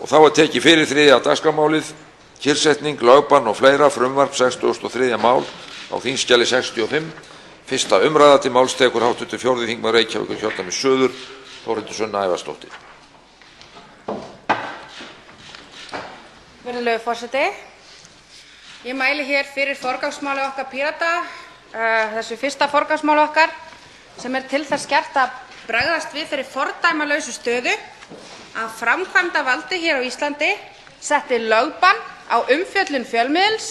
Þá tekið fyrir 3. dagskrármálið, kyrrsetning, lögbann og fleira, frumvarp 63. mál á þingskjali 65. Fyrsta umræða. Til máls tekur hv. 4. þingmaður Reykjavíkurkjördæmis suður, Þórhildur Sunna Ævarsdóttir. Virðulegur forseti. Ég mæli hér fyrir forgangsmáli okkar Pírata, þessu fyrsta forgangsmáli okkar sem til þess gert að bregðast við þeirri fordæmalausu stöðu að framkvæmdarvaldið hér á Íslandi setti lögbann á umfjöllun fjölmiðils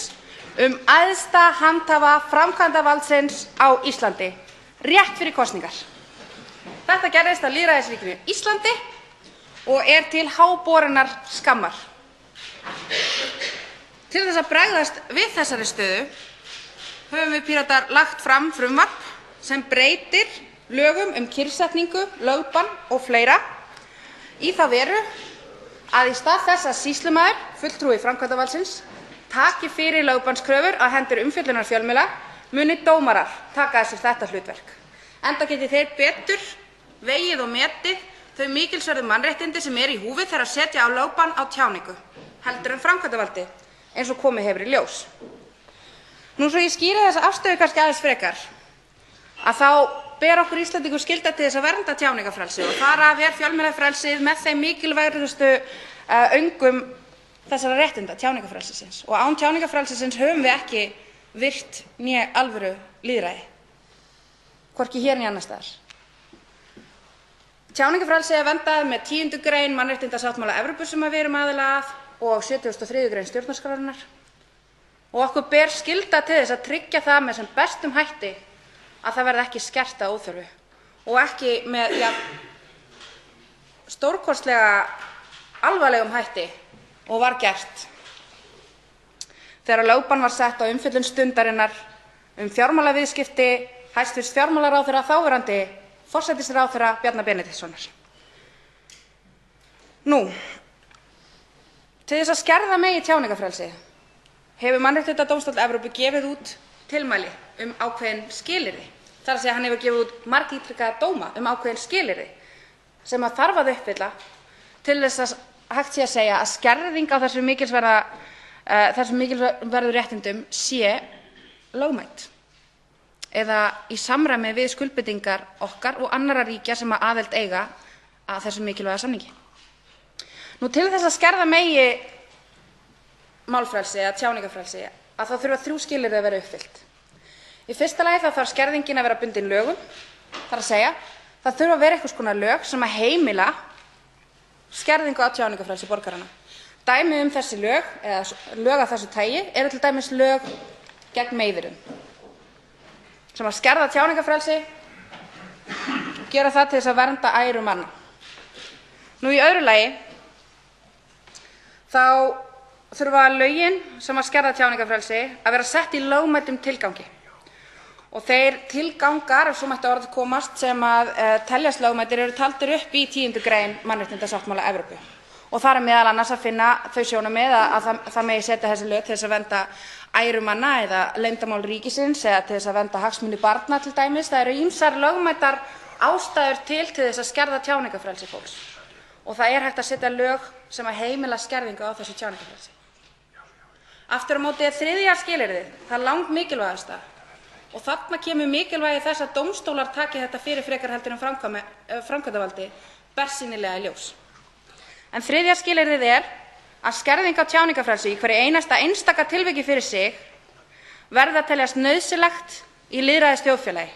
æðsta handhafa framkvæmdarvaldsins á Íslandi rétt fyrir kosningar. Þetta gerðist á lýðræðisríkinu Íslandi og til háborinnar skammar. Til þess að bregðast við þessari stöðu höfum við Píratar lagt fram frumvarp sem breytir lögum kyrrsetningu, lögbann og fleira í þá veru að í stað þess að sýslumaður, fulltrúi framkvæmdarvaldsins, taki fyrir lögbannskröfur á hendur umfjöllunar fjölmiðla muni dómarar taka að sér þetta hlutverk. Enda geti þeir betur vegið og metið þau mikilsverðu mannréttindi sem í húfi þegar að setja á lögbann á tjáningu heldur en framkvæmdarvaldið, eins og komið hefur í ljós. Nú svo ég skýri þessa afstöðu kannski aðeins frekar, að þá ber okkur Íslendingum skylda til þess að vernda tjáningarfrelsið og þar af fjölmiðlafrelsið með þeim mikilvægustu öngum þessara réttinda, tjáningarfrelsisins. Og án tjáningarfrelsisins höfum við ekki virt né alvöru lýðræði, hvorki hér né annars staðar. Tjáningarfrelsið verndað með 10. gr. Mannréttindasáttmála Evrópu sem við erum aðili að og 73. gr. stjórnarskrárinnar. Og okkur ber skylda til þess að tryggja það með sem bestum hætti að það verði ekki skert að óþörfu og ekki með stórkostlega alvarlegum hætti og var gert þegar lögbann var sett á umfjöllun Stundarinnar fjármálaviðskipti hæstv. Fjármálaráðherra, þáverandi forsætisráðherra Bjarna Benediktssonar. Nú, til þess að skerða megi tjáningarfrelsi hefur Mannréttindadómstóll Evrópu gefið út tilmæli ákveðin skilyrði. Það er að segja, hann hefur gefið út margítrekaða dóma ákveðin skilyrði sem þarf að uppfylla til þess að hægt sé að segja að skerðing á þessum mikilvægu réttindum sé lögmæt eða í samræmi við skuldbindingar okkar og annarra ríkja sem aðild eiga að þessum mikilvæga samningi. Nú, til þess að skerða megi málfrelsi eða tjáningarfrelsi þá þurfa 3 skilyrði að vera uppfyllt. Í fyrsta lagi þarf skerðingin að vera bundin lögum, það er að segja, það þurfa að vera einhvers konar lög sem að heimila skerðingu á tjáningarfrelsi borgaranna. Dæmi þessi lög, eða lög af þessu tagi, eru til dæmis lög gegn meiðyrðum, sem að skerða tjáningarfrelsi, gera það til þess að vernda æru manna. Nú, í öðru lagi, þá þurfa lögin sem að skerða tjáningarfrelsi að vera sett í lögmætum tilgangi. Og þeir tilgangar, ef svo mætti að orði komast, sem að teljast lögmætir eru taldir upp í 10. gr. Mannréttindasáttmála Evrópu. Og þar meðal annars að finna þau sjónarmið að það megi setja þessi lög til þess að vernda æru manna eða leyndarmál ríkisins eða til þess að vernda hagsmuni barna til dæmis. Það eru ýmsar lögmætar ástæður til þess að skerða tjáningarfrelsi fólks. Og það er hægt að setja lög sem að heimila skerðingu á þessu tjáningarfrelsi. Aftur á móti þriðja skilyrðið, það langmikilvægasta. Og þarna kemur mikilvægi þess að dómstólar taki þetta fyrir frekar heldur en framkvæmdarvaldi bersýnilega í ljós. En þriðja skilyrðið að skerðing á tjáningarfrelsi í hverju einstaka tilviki fyrir sig verði að teljast nauðsynlegt í lýðræðisþjóðfélagi.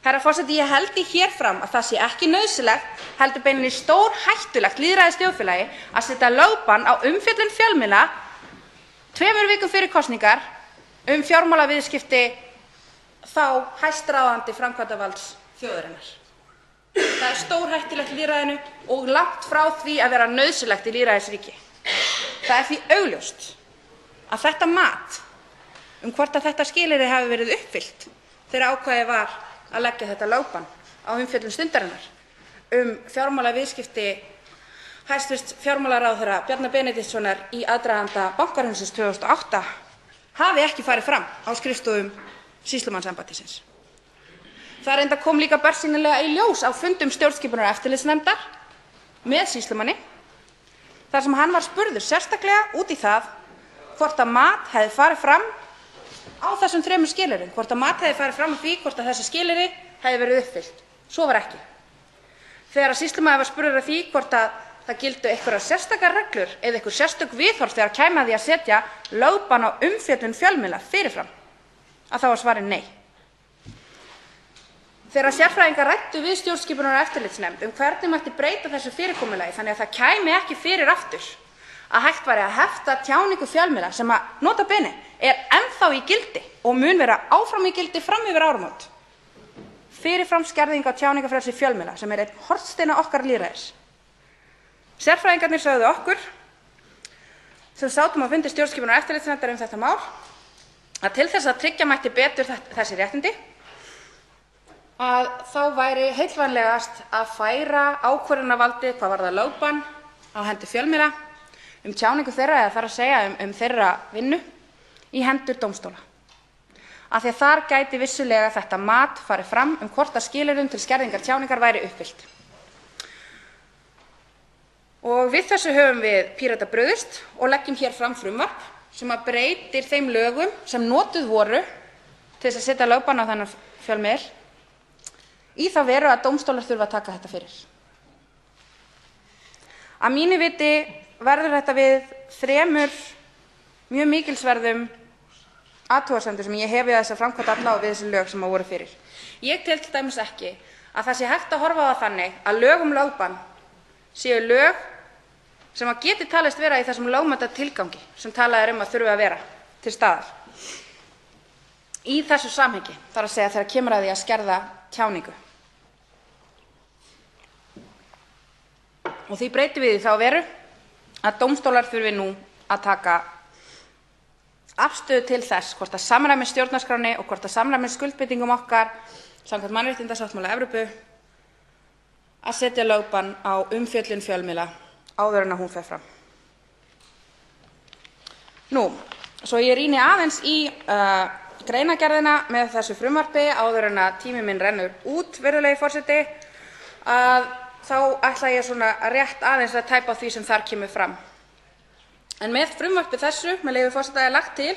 Herra forseti, ég held því hér fram að það sé ekki nauðsynlegt heldur beinlínis stórhættulegt lýðræðisþjóðfélagi að setja lögbann á umfjöllun fjölmiðla 2 vikum fyrir kosningar fjármálaviðskipti þá hæstráðandi framkvæmdarvalds þjóðarinnar. Það er stórhættulegt lýðræðinu og langt frá því að vera nauðsynlegt í lýðræðisríki. Það er því augljóst að þetta mat hvort að þetta skilyrði hafi verið uppfyllt þegar ákveðið var að leggja þetta lögbann á umfjöllun Stundarinnar fjármálaviðskipti hæstv. Fjármálaráðherra Bjarna Benediktssonar í aðdraganda bankahrunsins 2008 hafi ekki farið fram á skrifstofum sýslumannsembættisins. Það reyndar kom líka bersýnilega í ljós á fundum stjórnskipunar- og eftirlitsnefndar með sýslumanni þar sem hann var spurður sérstaklega út í það hvort að mat hefði farið fram á þessum 3 skilyrðum, hvort að mat hefði farið fram á því hvort að þessi skilyrði hefði verið uppfyllt. Svo var ekki. Þegar að sýslumaður var spurður að því hvort að það gildu einhverjar sérstakar reglur eða einhver sérstök viðhorf þegar kæmi að því að setja lögbann á umfjöllun fjölmiðla fyrirfram, að þá var svarið nei. Þegar sérfræðingar ræddu við stjórnskipunar- og eftirlitsnefnd hvernig mætti breyta þessu fyrirkomulagi þannig að það kæmi ekki fyrir aftur að hægt væri að hefta tjáningu fjölmiðla sem að nota bene ennþá í gildi og mun vera áfram í gildi fram yfir áramót. Fyrirfram skerðing á tjáningarfrelsi fjölmiðla sem einn hornsteina okkar lýðræðis. Sérfræðingarnir sögðu okkur sem sátum á fundi stjórnskipunar- og eftirlitsnefndar þetta mál að til þess að tryggja mætti betur þessi réttindi að þá væri heillvænlegast að færa ákvörðunarvaldið hvað varðar lögbann á hendi fjölmiðla tjáningu þeirra eða þar að segja þeirra vinnu í hendur dómstóla. Af því að þar gæti vissulega þetta mat farið fram hvort að skilyrðum til skerðingar tjáningar væri uppfyllt. Og við þessu höfum við Píratar brugðist og leggjum hér fram frumvarp sem að breytir þeim lögum sem notuð voru til þess að setja lögbann á þennan fjölmiðil í þá veru að dómstólar þurfa að taka þetta fyrir. Að mínu viti verður þetta við 3 mjög mikilsverðum athugasemdum sem ég hef við þessa framkvæmd alla og við þessi lög sem voru fyrir. Ég tel til dæmis ekki að það sé hægt að horfa á það þannig að lög lögbann séu lög sem að geti talist vera í þessum lögmæta tilgangi sem talað að þurfi að vera til staðar í þessu samhengi, þar að segja þegar kemur að því að skerða tjáningu. Og því breytum við í þá veru að dómstólar þurfi nú að taka afstöðu til þess hvort að samræmi stjórnarskránni og hvort að samræmi skuldbindingum okkar samkvæmt mannréttindasáttmála Evrópu að setja lögbann á umfjöllun fjölmiðla áður en að hún fer fram. Svo ég rýni aðeins í greinargerðina með þessu frumvarpi áður en að tími minn rennur út, virðulegi forseti, að þá ætla ég svona rétt aðeins að tæpa á því sem þar kemur fram. En með frumvarpi þessu, með leyfi forseta, er lagt til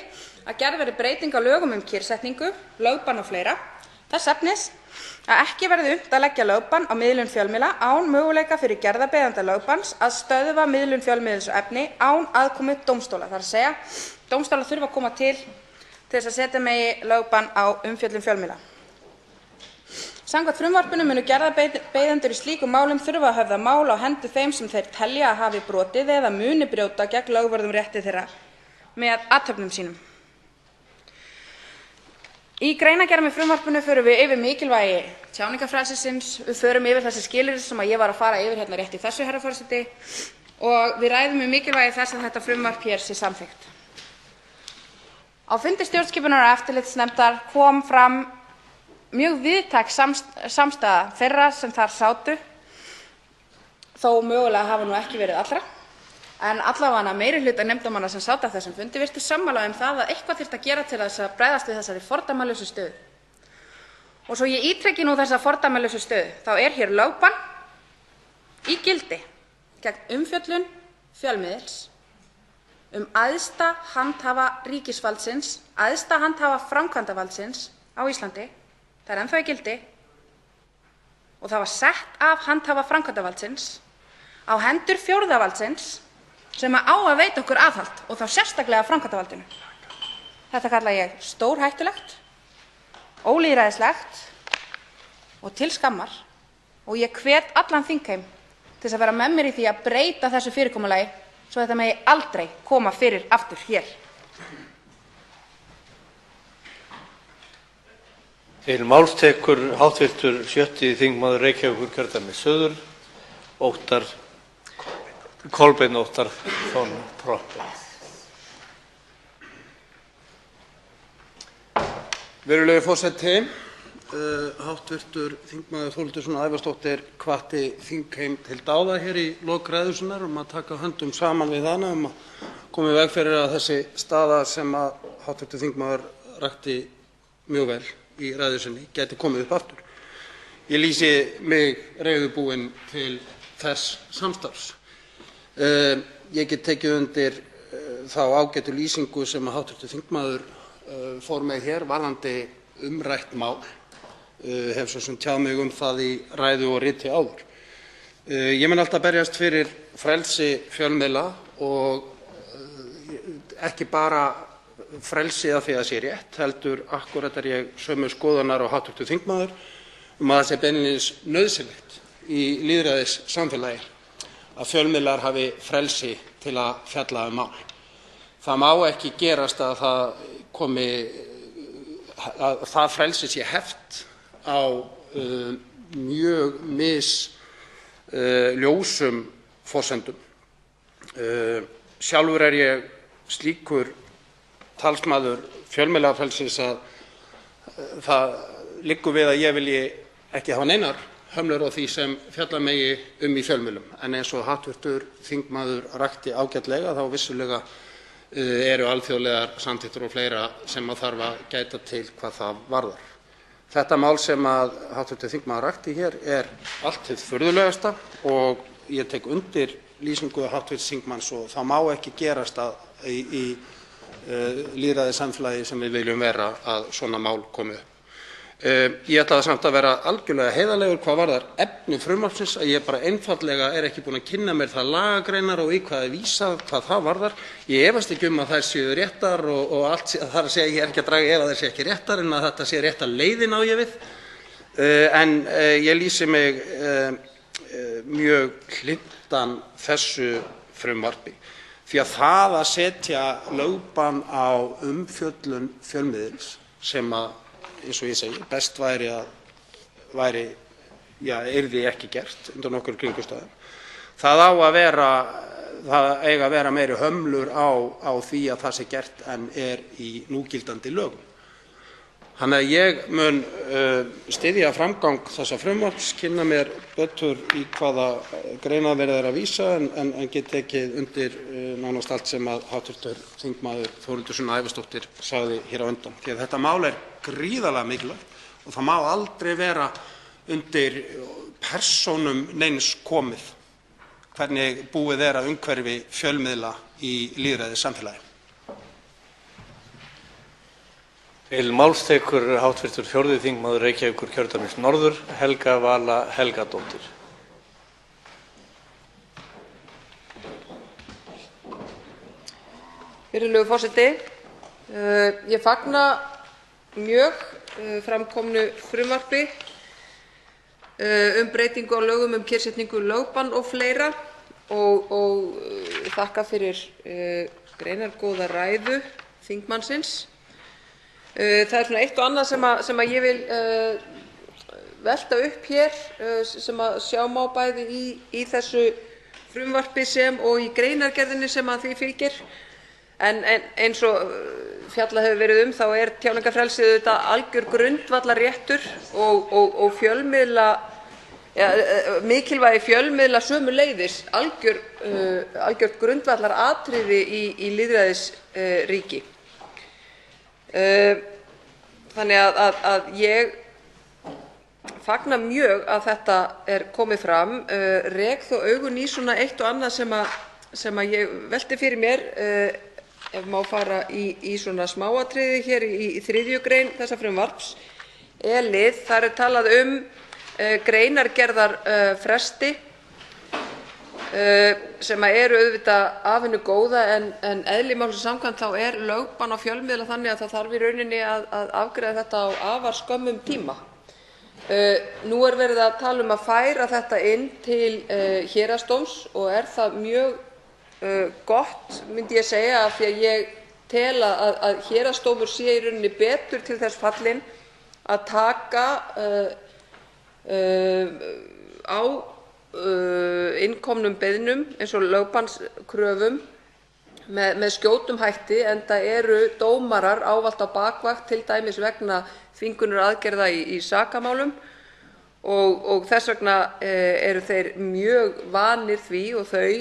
að gerð verði breyting á lögum kyrrsetningu, lögbann og fleira, þess efnis að ekki verði unnt að leggja lögbann á miðlun fjölmiðla án möguleika fyrir gerðarbeiðanda lögbanns að stöðva miðlun fjölmiðils og efni án aðkomu dómstóla. Það er að segja, dómstólar þurfa að koma til þess að setja megi lögbann á umfjöllun fjölmiðla. Samkvæmt frumvarpinu munu gerðarbeiðendur í slíkum málum þurfa að höfða mál á hendur þeim sem þeir telja að hafi brotið eða muni brjóta gegn lögvörðum rétti þeirra með athöfnum sínum. Í greinargerð með frumvarpinu förum við yfir mikilvægi tjáningarfrelsisins, við förum yfir þessi skilyrði sem ég var að fara yfir hérna rétt í þessu, herra forseti, og við ræðum mikilvægi þess að þetta frumvarp hér sé samþykkt. Á fundi stjórnskipunar- og eftirlitsnefndar kom fram mjög víðtæk samstaða þeirra sem þar sátu, þó mögulega hafa nú ekki verið allra, en allavega meirihluti nefndarmanna sem sátu á þessum fundi virtust sammála það að eitthvað þyrfti að gera til þess að bregðast við þessari fordæmalausu stöðu. Og svo ég ítreki nú þessa fordæmalausu stöðu, þá er hér lögbann í gildi gegn umfjöllun fjölmiðils æðsta handhafa ríkisvaldsins, æðsta handhafa framkvæmdarvaldsins á Íslandi. Það er ennþá í gildi og það var sett af handhafa framkvæmdarvaldsins á hendur fjórða valdsins sem á að veita okkur aðhald og þá sérstaklega framkvæmdarvaldinu. Þetta kalla ég stórhættulegt, ólýðræðislegt og til skammar og ég hvet allan þingheim til þess að vera með mér í því að breyta þessu fyrirkomulagi svo þetta megi aldrei koma fyrir aftur hér. Til máls tekur hv. 7. þingmaður Reykjavíkurkjördæmis suður, Kolbeinn Óttar Proppé. Virðulegi forseti, hv. þingmaður Þórhildur Sunna Ævarsdóttir hvatti þingheim til dáða hér í lok ræðu sinnar að taka höndum saman við hana að koma í veg fyrir að þessi staða sem að hv. þingmaður rakti mjög vel í ræðu sinni gæti komið upp aftur. Ég lýsi mig reiðubúinn til þess samstarfs. Ég get tekið undir þá ágætu lýsingu sem hv. þingmaður fór með hér varðandi umrætt mál. Hef svo sem tjáð mig það í ræðu og riti áður. Ég mun alltaf berjast fyrir frelsi fjölmiðla og ekki bara frelsi af því að það sé rétt, heldur akkúrat ég sömu skoðunar og hv. þingmaður að það sé beinlínis nauðsynlegt í lýðræðissamfélagi að fjölmiðlar hafi frelsi til að fjalla mál. Það má ekki gerast að það frelsi sé heft á mjög ljósum forsendum. Sjálfur ég slíkur talsmaður fjölmiðlafrelsis að það liggur við að ég vilji ekki hafa neinar hömlur á því sem fjalla megi í fjölmiðlum. En eins og hv. þingmaður rakti ágætlega þá vissulega eru alþjóðlegar samþykktir og fleira sem þarf að gæta til hvað það varðar. Þetta mál sem hv. þingmaður rakti hér allt hið furðulegasta og ég tek undir lýsingu hv. þingmanns og það má ekki gerast í lýðræðissamfélagi sem við viljum vera að svona mál komi upp. Ég ætla samt að vera algjörlega heiðarlegur hvað varðar efni frumvarpsins að ég bara einfaldlega ekki búinn að kynna mér það lagagreinar og í hvað vísað hvað það varðar. Ég efast ekki að þær séu réttar og allt þar að segja ég ekki að draga ef þær séu ekki réttar en að þetta sé rétta leiðin á ég við. En ég lýsi mig mjög hlynntan þessu frumvarpi því að það að setja lögbann á umfjöllun fjölmiðils sem eins og ég segi, best yrði ekki gert undir nokkur kringumstæðum. Það eiga að vera meiri hömlur á því að það sé gert en í núgildandi lögum. Þannig að ég mun styðja framgang þessa frumvarps, kynna mér betur í hvaða greinar verið að vísa en get tekið undir nánast allt sem hv. þingmaður Þórhildur Sunna Ævarsdóttir sagði hér á undan. Því að þetta mál gríðarlega mikilvægt og það má aldrei vera undir persónum neins komið hvernig búið að umhverfi fjölmiðla í lýðræðissamfélagi. Til máls tekur hv. 4. þingmaður Reykjavíkurkjördæmis norður, Helga Vala Helgadóttir. Virðulegur forseti, ég fagna mjög framkomnu frumvarpi breytingu á lögum kyrrsetningu, lögbann og fleira og þakka fyrir greinargóða ræðu þingmannsins. Það svona eitt og annað sem ég vil velta upp hér sem sjá má bæði í þessu frumvarpi sem og í greinargerðinni sem því fylgir. En eins og fjallað hefur verið þá tjáningarfrelsið auðvitað algjör grundvallarréttur og fjölmiðla, mikilvægi fjölmiðla sömuleiðis algjört grundvallaratriði í lýðræðisríki. Þannig að ég fagna mjög að þetta komið fram, rek þó augun í svona eitt og annað sem ég velti fyrir mér, ef má fara í svona smáatriði hér í 3. grein þessa frumvarps, lið, þar talað greinargerðarfresti sem auðvitað af hinu góða en eðli málsins samkvæmt þá lögbann á fjölmiðla þannig að það þarf í rauninni að afgreiða þetta á afar skömmum tíma. Nú verið að tala að færa þetta inn til héraðsdóms og það mjög gott, myndi ég segja, af því að ég tel að héraðsdómur sé í rauninni betur til þess fallinn að taka á innkomnum beiðnum eins og lögbannskröfum með skjótum hætti, enda dómarar ávallt á bakvakt, til dæmis vegna þvingunaraðgerða í sakamálum og þess vegna þeir mjög vanir því og þau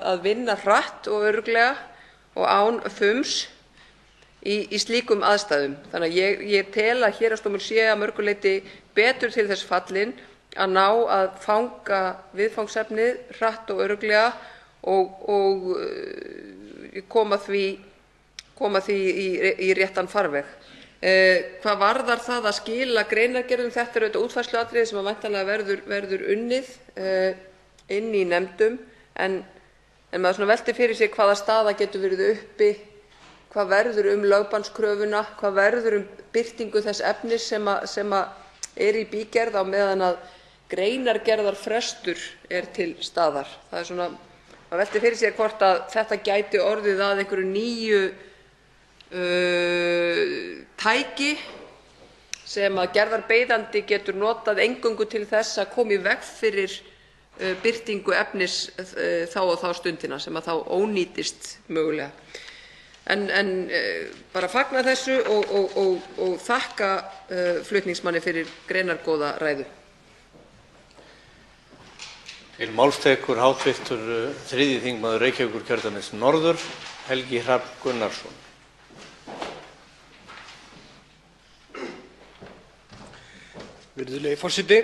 að vinna hratt og örugglega og án fums í slíkum aðstæðum. Þannig að ég tel að héraðsdómur sé að mörgu leyti betur til þess fallinn að ná að fanga viðfangsefnið hratt og örugglega og koma því í réttan farveg. Hvað varðar það að skila greinargerðum, þetta er auðvitað útfærsluatriði sem væntanlega verður unnið inn í nefndum, en maður svona veltir fyrir sér hvaða staða getur verið uppi, hvað verður lögbannskröfuna, hvað verður birtingu þess efnis sem er í bígerð á meðan að greinargerðarfrestur er til staðar. Það er svona, maður veltir fyrir sér hvort að þetta gæti orðið að einhverju nýju tæki sem að gerðarbeiðandi getur notað eingöngu til þess að koma í veg fyrir birtingu efnis þá og þá stundina sem að þá ónýtist mögulega. En bara fagna þessu og þakka flutningsmanni fyrir greinargóða ræðu. Til máls tekur hv. 3. þingmaður Reykjavíkurkjördæmis norður, Helgi Hrafn Gunnarsson. Virðulegi forseti,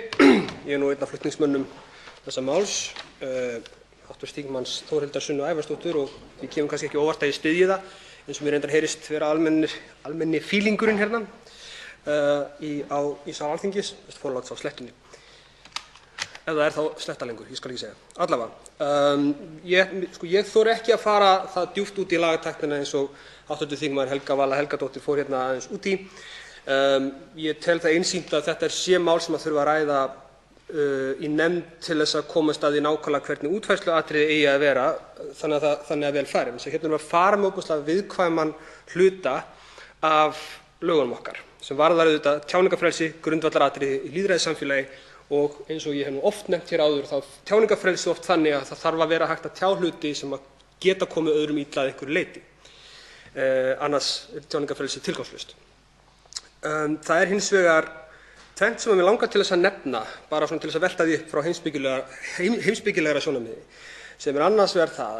ég er nú einn af flutningsmönnum þessa máls, hv. þingmanns Þórhildar Sunnu Ævarsdóttur, og því kemur kannski ekki óvart að ég styðji það, eins og mér reyndar heyrist vera almenni fílingurinn hérna í sal Alþingis, forláts á slettunni. Ef það er þá sletta lengur, ég skal ekki segja. Allavega, ég þori ekki að fara það djúpt út í lagatæknina eins og hv. þingmaður Helga Vala Helgadóttir fór hérna aðeins út í. Ég tel það einsýnt að þetta sé mál sem að þurfa að ræða í nefnd til þess að komast að því nákvæmlega hvernig útfærsluatriði eigi að vera þannig að vel fari. Hérna erum við að fara með ofboðslega viðkvæman hluta af lögunum okkar sem varðar auðvitað tjáningarfrelsi, grundvallaratriði í lýðræðissamfélagi, og eins og ég hef nú oft nefnt hér áður þá tjáningarfrelsi oft þannig að það þarf að vera hægt að tjá hluti sem að geta komið öðrum illa að einhverju leyti. Annars er tjáningarfrelsi tilgangslaust. Það er hins vegar tvennt sem mig langar til þess að nefna, bara svona til þess að velta því upp frá heimspekilegra sjónarmiði, sem er annars vegar það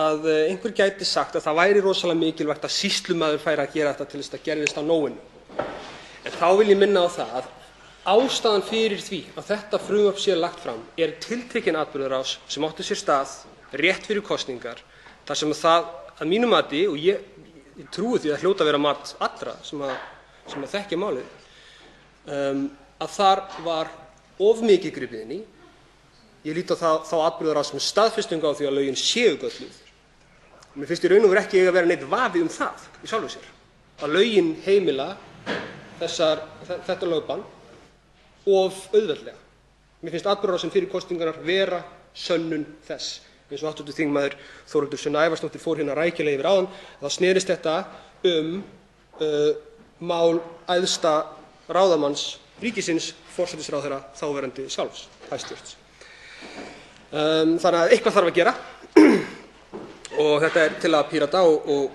að einhver gæti sagt að það væri rosalega mikilvægt að sýslumaður færi að gera þetta til þess að það gerðist á nóinu. En þá vil ég minna á það að ástæðan fyrir því að þetta frumvarp sé lagt fram er tiltekin atburðarás sem átti sér stað rétt fyrir kosningar, þar sem það að mínu mati, og ég trúi því að hljóta að vera mat allra sem að þekkja málið, að þar var of mikið gripið inn í. Ég lít á þá atburðarás sem staðfestingu á því að lögin séu gölluð. Mér finnst í raun og veru ekki að vera neitt vafi það í sjálfu sér, að lögin heimila þetta lögbann of auðveldlega. Mér finnst atburðarásin fyrir kosningarnar vera sönnun þess. Eins og hv. þingmaður Þórhildur Sunna Ævarsdóttir fór hérna rækilega yfir áðan, þá snerist þetta mál æðsta ráðamanns ríkisins, forsætisráðherra þáverandi sjálfs, hæstvirts. Þannig að eitthvað þarf að gera og þetta er tillaga Pírata og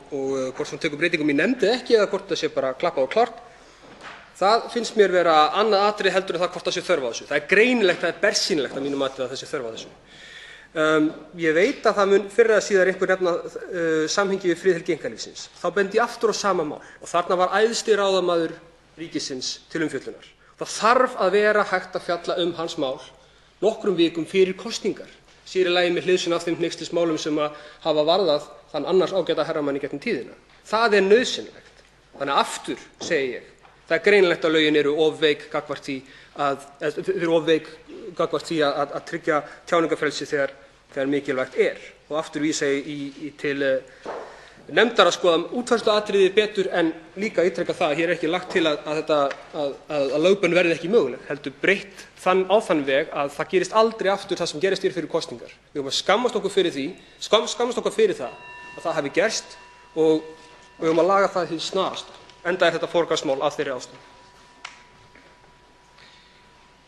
hvort sem tekur breytingum í nefnd eða ekki, eða hvort það sé bara klappað og klárt, það finnst mér vera annað atriði heldur en það hvort það sé þörf á þessu. Það er greinilegt, það er bersýnilegt að mínu mati að það sé þörf á þessu. Ég veit að það mun fyrr eða síðar einhver nefna samhengi við friðhelgi einkalífsins. Þá bendi ég aftur á sama mál og þarna var æðsti ráðamaður ríkisins til umfjöllunar. Það þarf að vera hægt að fjalla hans mál nokkrum vikum fyrir kosningar, sér í lagi með hliðsjón af þeim hneykslismálum sem hafa varðað þann annars ágæta herramann í gegnum tíðina. Það er nauðsynlegt. Þannig að aftur segi ég, það er greinilegt að lögin eru of veik gagnvart því að tryggja tjáningarfrelsi þegar mikilvægt er. Og aftur vísa ég til nefndar að skoða útfærsluatriði betur, en líka ítreka það að hér er ekki lagt til að lögbann verði ekki möguleg, heldur breytt á þann veg að það gerist aldrei aftur það sem gerist fyrir kosningar. Við höfum að skammast okkur fyrir það að það hafi gerst og við höfum að laga það hið snarasta, enda er þetta forgangsmál af þeirri ástæðu.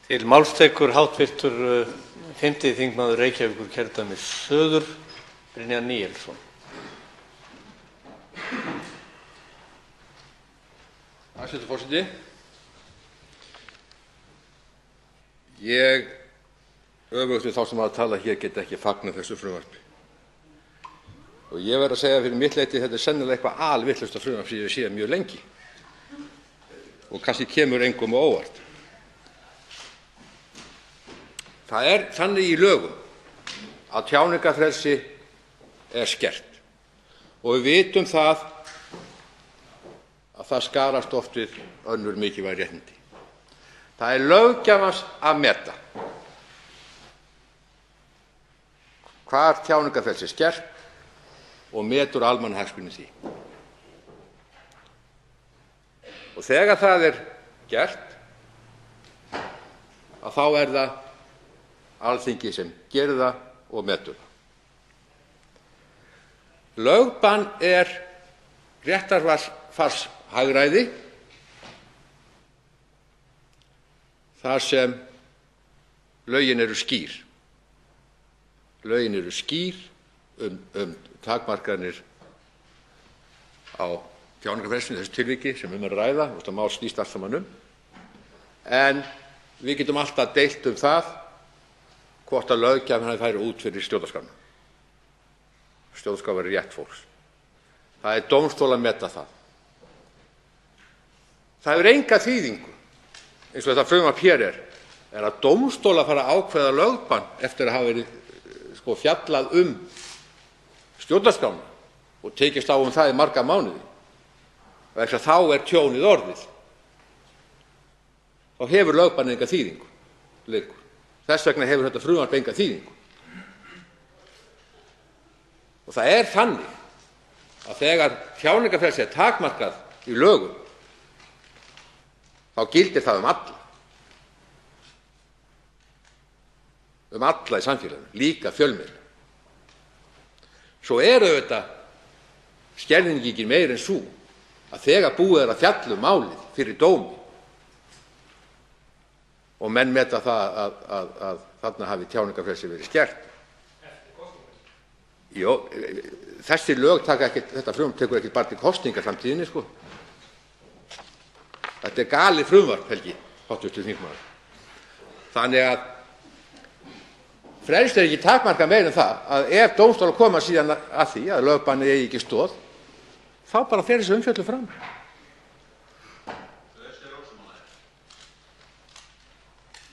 Til máls tekur hv. 5. þingmaður Reykjavíkurkjördæmis suður, Brynjar Níelsson. Hæstvirtur forseti. Ég, öfugt við þá sem hafa talað hér, get ekki fagnað þessu frumvarpi. Og ég verð að segja fyrir mitt leyti að þetta er sennilega eitthvað alvitlaust frumvarp sem ég hef séð mjög lengi. Og kannski kemur engum á óvart. Það er þannig í lögum að tjáningarfrelsi skert. Og við vitum að það skarast oft við önnur mikilvæg réttindi. Það er löggjafans að meta hvar tjáningarfrelsi er skert og metur almannahagsmuni því. Og þegar það er gert, að þá er það Alþingi sem gerir það og metur það. Lögbann er réttarfarshagræði þar sem lögin eru skýr. Lögin eru skýr takmarkanir á tjáningarfrelsinu í þessu tilviki sem að ræða, og það mál snýst allt saman en við getum alltaf deilt það hvort að löggjafinn færi út fyrir stjórnarskrána. Stjórnarskrá er rétt fólks. Það er dómstóla að meta það. Það hefur enga þýðingu, eins og þetta frumvarp hér er að dómstóla fara að ákveða lögbann eftir að hafa verið fjallað stjórnarskrána og tekist á það í marga mánuði. Vegna þá er tjónið orðið. Þá hefur lögbannið enga þýðingu lengur. Þess vegna hefur þetta frumvarp enga þýðingu. Og það er þannig að þegar tjáningarfrelsi er takmarkað í lögum, þá gildir það alla. Alla í samfélaginu, líka fjölmiðla. Svo er auðvitað skerðingin meira en sú að þegar búið er að fjalla málið fyrir dómi og menn meta það að þarna hafi tjáningarfrelsi verið skert. Jó, þessi lög þetta frumvarp tekur ekki bara til kosninga framtíðinni, Þetta er galið frumvarp, Helgi, hv. þingmaður. Þannig að frelsi er ekki takmarkað meira en það að ef dómstólar koma síðan að því að lögbannið eigi ekki stoð, þá bara fer þessi umfjöllun fram.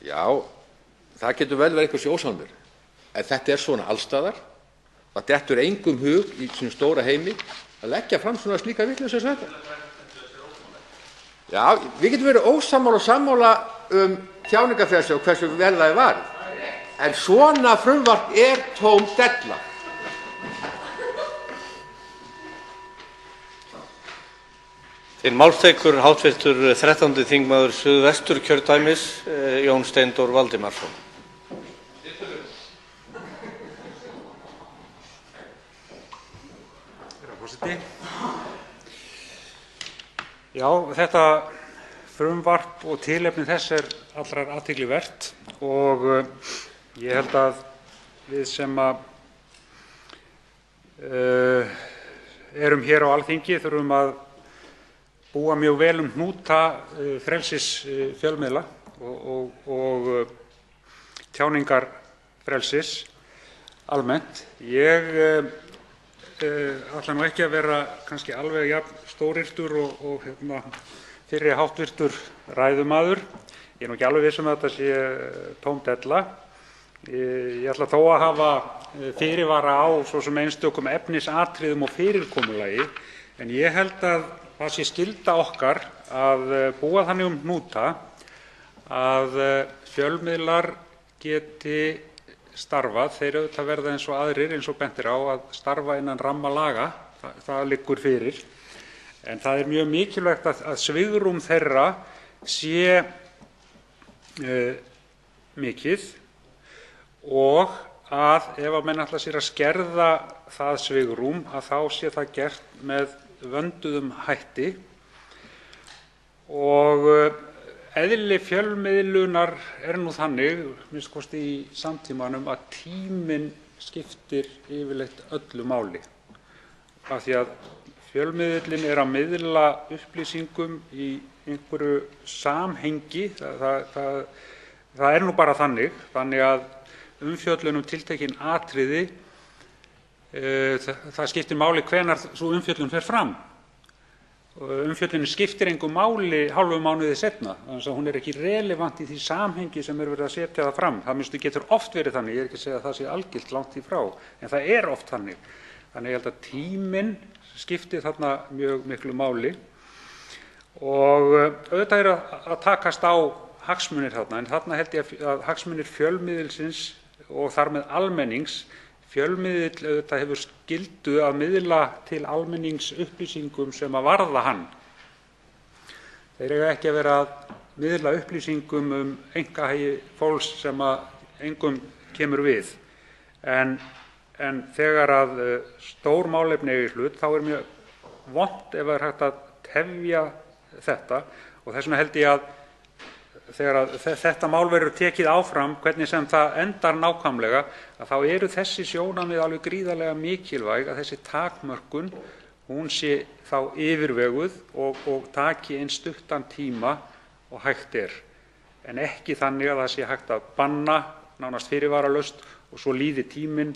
Já, það getur vel verið einhversi ósamur, en þetta er svona allstaðar. Það dettur engum hug í sínum stóra heimi að leggja fram svona slíka vitleysu eins og þetta. Já, við getum verið ósammála og sammála tjáningarfrelsi og hversu vel það er varið. En svona frumvarp er tóm della. Til máls tekur hv. 13. þingmaður Suðvesturkjördæmis, Jón Steindór Valdimarsson. Herra forseti. Já, þetta frumvarp og tilefni þess er allrar athygli vert og ég held að við sem erum hér á Alþingi þurfum að búa mjög vel hnúta frelsis fjölmiðla og tjáningarfrelsis almennt. Ég ætla nú ekki að vera kannski alveg jafn stóryrtur og fyrri háttvirtur ræðumaður. Ég er nú ekki alveg viss að þetta sé tóm della. Ég ætla þó að hafa fyrirvara á svo sem einstökum efnisatriðum og fyrirkomulagi, en ég held að það sé skylda okkar að búa þannig hnúta að fjölmiðlar geti starfað. Þeir auðvitað verða eins og aðrir, eins og bent er á, að starfa innan ramma laga. Það liggur fyrir. En það er mjög mikilvægt að svigrúm þeirra sé mikið og að ef að menn ætla sér að skerða það svigrúm að þá sé það gert með vönduðum hætti. Og eðli fjölmiðlunar er nú þannig, minnst kosti í samtímanum, að tíminn skiptir yfirleitt öllu máli. Af því að fjölmiðillinn er að miðla upplýsingum í einhverju samhengi. Það er nú bara þannig að umfjöllun tiltekin atriði, það skiptir máli hvenær sú umfjöllun fer fram. Umfjöllunin skiptir engu máli hálfum mánuði seinna, þannig að hún er ekki relevant í því samhengi sem verið að setja það fram. Það getur oft verið þannig, ég er ekki að segja að það sé algilt langt í frá, en það er oft þannig Þannig ég held að tíminn skipti þarna mjög miklu máli og auðvitað er að takast á hagsmunir þarna, en þarna held ég að hagsmunir fjölmiðilsins og þar með almennings, fjölmiðill auðvitað hefur skyldu að miðla til almennings upplýsingum sem að varða hann. Þeir eiga ekki að vera að miðla upplýsingum einkahagi fólks sem að engum kemur við. En þegar að stór málefni eiga í hlut, þá er mjög vont ef það er hægt að tefja þetta og þess vegna held ég að þegar að þetta mál verður tekið áfram, hvernig sem það endar nákvæmlega, að þá eru þessi sjónarmið alveg gríðarlega mikilvæg að þessi takmörkun, hún sé þá yfirveguð og taki eins stuttan tíma og hægt er. En ekki þannig að það sé hægt að banna nánast fyrirvaralaust og svo líði tíminn,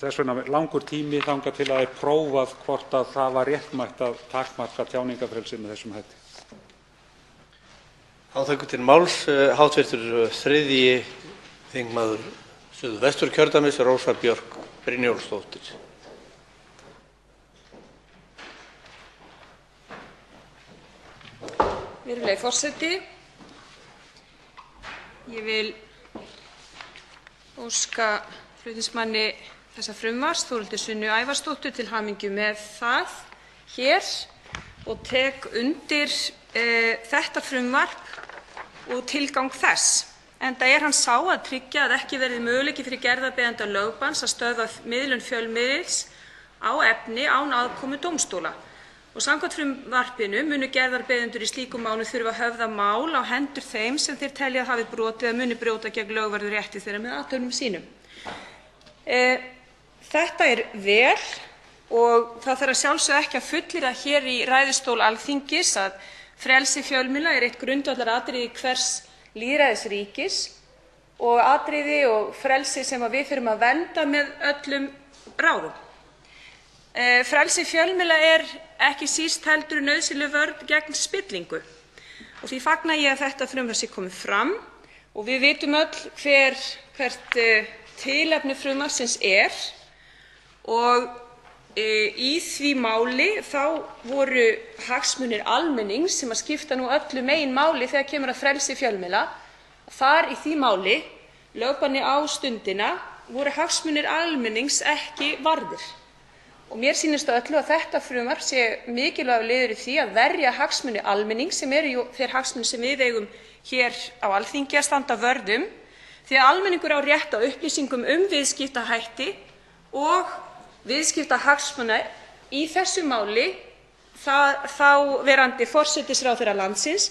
þess vegna langur tími þangað til að prófað hvort að það var réttmætt að takmarka tjáningarfrelsið með þessum hætti. Þá tekur til máls hv. 3. þingmaður Suðvesturkjördæmis, Rósa Björk Brynjólfsdóttir. Virðulegi forseti, ég vil óska flutningsmanni þessa frumvarps, Þórhildi Sunnu Ævarsdóttur, til hamingju með það hér og tek undir þetta frumvarp og tilgang þess, enda er hann sá að tryggja að ekki verði möguleiki fyrir gerðarbeiðanda lögbanns að stöðva miðlun fjölmiðils á efni án aðkomu dómstóla. Og samkvæmt frumvarpinu munu gerðarbeiðendur í slíkum málum þurfa að höfða mál á hendur þeim sem þeir telja að hafi brotið eða muni brjóta gegn lögvarðu rétti þeirra með athöfnum sínum. Þetta er vel og það þarf að sjálfsögðu ekki að fullyrða hér í ræðustól Alþingis að frelsi fjölmiðla er eitt grundvallaratriði hvers lýðræðisríkis og atriði og frelsi sem við þurfum að vernda með öllum ráðum. Frelsi fjölmiðla er ekki síst heldur nauðsynleg vörn gegn spillingu og því fagna ég að þetta frumvarp sé komið fram og við vitum öll hvert tilefni frumvarpsins er og í því máli þá voru hagsmunir almennings sem að skipta nú öllu meginmáli þegar kemur að frelsi fjölmiðla. Þar í því máli, lögbanni á stundina, voru hagsmunir almennings ekki varðir. Og mér sýnist á öllu að þetta frumvarp sé mikilvægur liður í því að verja hagsmuni almennings sem eru þeir hagsmunir sem við eigum hér á Alþingi að standa vörð um, því að almenningur á rétt á upplýsingum viðskiptahætti og viðskiptahagsmuna í þessu máli þáverandi forsætisráðherra landsins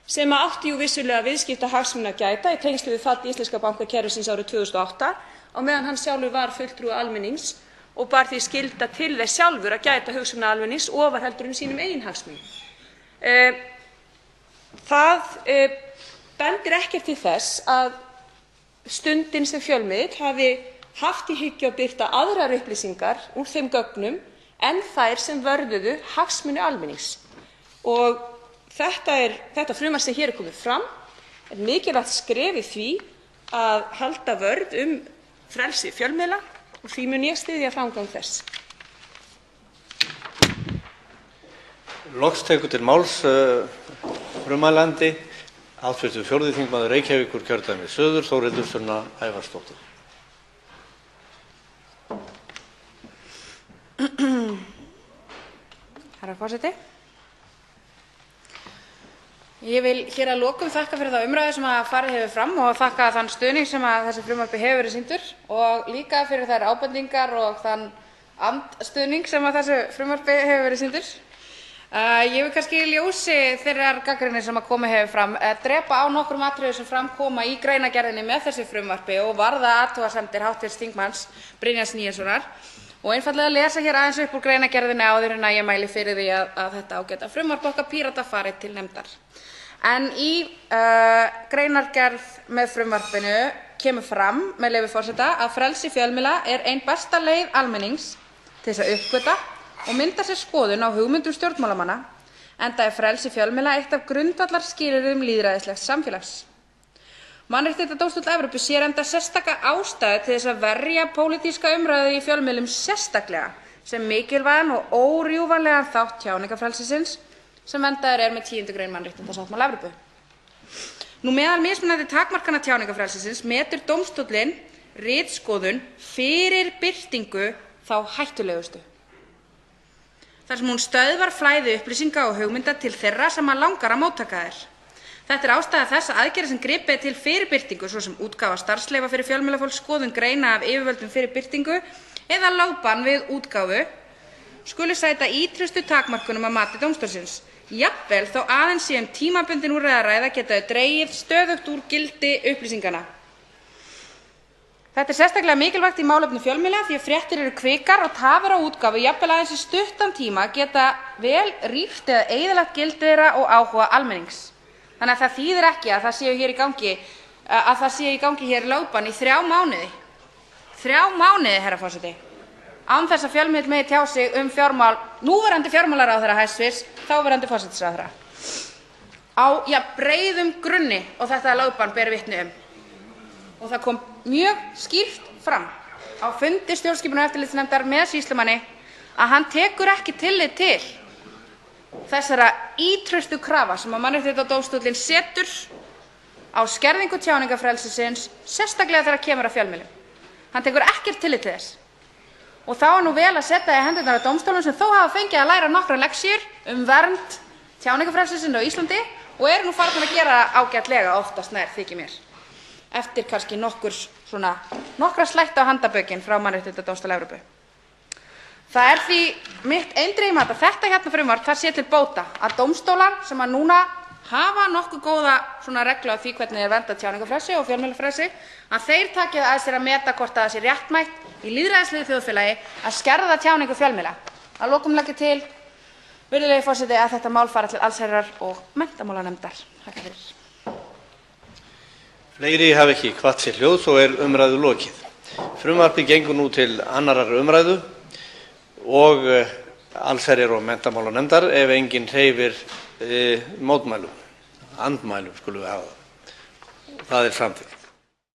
sem átti vissulega viðskiptahagsmuna að gæta í tengslum við fall íslenska bankakerfisins árið 2008 á meðan hann sjálfur var fulltrúi almennings og bar því skylda til þess sjálfur að gæta hagsmuna almennings ofar heldur sínum eigin hagsmunum. Það bendir ekkert til þess að Stundin sem fjölmiðill hafi haft í hyggju að birta aðrar upplýsingar úr þeim gögnum en þær sem vörðuðu hagsmuni almennings. Og þetta frumvarp sem hér er komið fram er mikilvægt skref í því að halda vörð frelsi fjölmiðla og því mun ég styðja framgang þess. Loks tekur til máls frummælandi hv. 4. þingmaður Reykjavíkurkjördæmis suður, Þórhildur Sunna Ævarsdóttir. Herra forseti. Ég vil hér að lokum þakka fyrir þá umræðu sem farið hefur fram og þakka þann stuðning sem þessu frumvarpi hefur verið sýndur og líka fyrir þær ábendingar og þann andstuðning sem þessu frumvarpi hefur verið sýndur. Ég vil kannski í ljósi þeirrar gagnrýni sem komið hefur fram drepa á nokkrum atriðum sem fram koma í greinargerðinni með þessu frumvarpi og varða athugasemdir hv. þingmanns Brynjars Níelssonar og einfaldlega lesa hér aðeins upp úr greinargerðinni áður en að ég mæli fyrir því að þetta ágæta frumvarp okkar Pírata fari til nefndar. En í greinargerð með frumvarpinu kemur fram, með leyfi forseta, að frelsi fjölmiðla er ein besta leið almennings til þess að uppgötva og mynda sér skoðun á hugmyndum stjórnmálamanna, enda er frelsi fjölmiðla eitt af grundvallarskilyrðum lýðræðislegs samfélags. Mannréttindadómstóll Evrópu sér enda sérstaka ástæðu til þess að verja pólitíska umræðu í fjölmiðlum sérstaklega sem mikilvægan og órjúfanlegan þátt tjáningarfrelsisins sem verndaður er með 10. grein mannréttindasáttmála Evrópu. Nú meðal mismunandi takmarkana tjáningarfrelsisins metur dómstóllinn ritskoðun fyrir birtingu þá hættulegustu. Þar sem hún stöðvar flæði upplýsinga og hugmynda til þeirra sem að langar að móttaka þær. Þetta er ástæða þess að aðgerðir sem gripið er til fyrir birtingu, svo sem útgáfa starfsleyfa fyrir fjölmiðlafólk, skoðun greina af yfirvöldum fyrir birtingu eða lögbann við útgáfu, skuli sæta ýtrustu takmörkunum að mati dómstólsins. Jafnvel þó aðeins sé tímabundin úrræði að ræða geta þau dregið stöðugt úr gildi upplýsinganna. Þetta er sérstaklega mikilvægt í málefnum fjölmiðla því að fréttir eru kvikar og tafir á útgáfu jafnvel aðeins í stuttan tíma geta vel rýrt eða eyðilagt gildi þeirra og áhuga almennings. Þannig að það þýðir ekki að það sé í gangi hér lögbann í 3 mánuði. 3 mánuði, herra forseti. Án þess að fjölmiðill megi tjá sig fjármál núverandi fjármálaráðherra hæstvirts þáverandi forsætisráðherra. Á breiðum grunni og þetta lögbann ber vitni Og það kom mjög skýrt fram á fundi stjórnskipunar- og eftirlitsnefndar með sýslumanni að hann tekur ekki tillit til þessara ýtrustu krafa sem að Mannréttindadómstóllinn setur á skerðingu tjáningarfrelsisins, sérstaklega þegar kemur að fjölmiðlum. Hann tekur ekkert tillit til þess. Og þá er nú vel að setja í hendurnar á dómstólum sem þó hafa fengið að læra nokkrar leksíur vernd tjáningarfrelsisins á Íslandi og eru nú farnir að gera ágætlega oftast nær, þykir mér. Eftir kannski nokkra slætti á handabökin frá Mannréttindadómstóli Evrópu. Það er því mitt eindregið mat að þetta frumvarp það sé til bóta að dómstólar sem að núna hafa nokkuð góða reglu á því hvernig er verndað tjáningarfrelsi og fjölmiðlafrelsi að þeir taki að sér að meta hvort það sé réttmætt í lýðræðislegu þjóðfélagi að skerða tjáningu fjölmiðla. Að lokum legg ég til, virðulegi forseti, að þetta mál fari til allsherjar- og menntamálanefndar. Þakka fyrir. Fleiri hafa ekki hvatt sér hljóðs og umræðu lokið. Frumvarpið gengur nú til 2. umræðu og allsherjar- og menntamálanefndar ef enginn hreyfir mótmælum. Andmælum skulum við hafa það. Það er samþykkt.